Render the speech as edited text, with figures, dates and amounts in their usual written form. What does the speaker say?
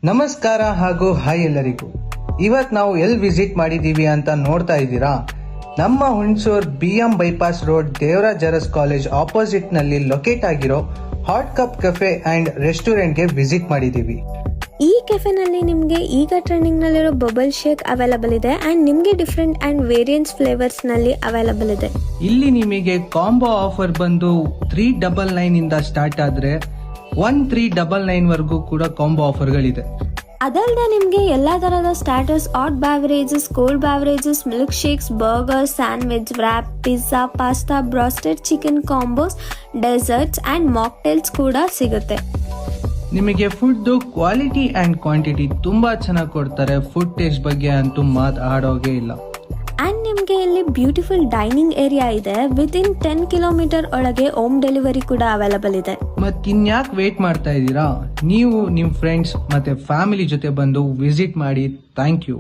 ನಮಸ್ಕಾರ ಹಾಗೂ ಹಾಯ್ ಎಲ್ಲರಿಗೂ. ಇವತ್ತು ನಾವು ಎಲ್ಲಿ ವಿಸಿಟ್ ಮಾಡಿದ್ದೀವಿ ಅಂತ ನೋಡ್ತಾ ಇದ್ದೀರಾ? ನಮ್ಮ Hunsur BM bypass road Devaraj Urs college opposite ನಲ್ಲಿ ಲೊಕೇಟ್ ಆಗಿರೋ ಹಾಟ್ ಕಪ್ ಕೆಫೆ ಅಂಡ್ ರೆಸ್ಟೋರೆಂಟ್ಗೆ ವಿಸಿಟ್ ಮಾಡಿದ್ದೀವಿ. ಈ ಕೆಫೆನಲ್ಲಿ ನಿಮಗೆ ಈಗ ಟ್ರೆಂಡಿಂಗ್ ನಲ್ಲಿರೋ ಬಬಲ್ ಶೇಕ್ ಅವೈಲಬಲ್ ಇದೆ ಅಂಡ್ ನಿಮಗೆ ಡಿಫ್ರೆಂಟ್ ಅಂಡ್ ವೇರಿಯಂಟ್ಸ್ ಫ್ಲೇವರ್ಸ್ ನಲ್ಲಿ ಅವೈಲಬಲ್ ಇದೆ. ಇಲ್ಲಿ ನಿಮಗೆ ಕಾಂಬೋ ಆಫರ್ ಬಂದು 399 ಇಂದ ಸ್ಟಾರ್ಟ್ ಆದ್ರೆ 1399 ವರೆಗೂ ಕೂಡ ಕಾಂಬೋ ಆಫರ್ಗಳಿದೆ. ಅದಲ್ಲದೆ ನಿಮಗೆ ಎಲ್ಲಾ ತರಹದ starters, hot beverages, cold beverages, milk shakes, burger, sandwich, wrap, pizza, pasta, broasted chicken combos, desserts and mocktails ಕೂಡ ಸಿಗುತ್ತೆ. ನಿಮಗೆ ಫುಡ್ ಕ್ವಾಲಿಟಿ ಅಂಡ್ ಕ್ವಾಂಟಿಟಿ ತುಂಬಾ ಚೆನ್ನಾಗಿ ಕೊಡ್ತಾರೆ. ಫುಡ್ ಟೇಸ್ಟ್ ಬಗ್ಗೆ ಅಂತೂ ಮಾತಾಡೋಗೆ ಇಲ್ಲ. ಅಂಡ್ ನಿಮಗೆ ಇಲ್ಲಿ ಬ್ಯೂಟಿಫುಲ್ ಡೈನಿಂಗ್ ಏರಿಯಾ ಇದೆ. ವಿತಿನ್ 10 ಕಿಲೋಮೀಟರ್ ಒಳಗೆ ಹೋಮ್ ಡೆಲಿವರಿ ಕೂಡ ಅವೈಲಬಲ್ ಇದೆ. ಮತ್ತಿನ್ಯಾಕೆ ವೇಟ್ ಮಾಡ್ತಾ ಇದ್ದೀರಾ? ನೀವು ನಿಮ್ಮ ಫ್ರೆಂಡ್ಸ್ ಮತ್ತೆ ಫ್ಯಾಮಿಲಿ ಜೊತೆ ಬಂದು ವಿಸಿಟ್ ಮಾಡಿ. Thank you.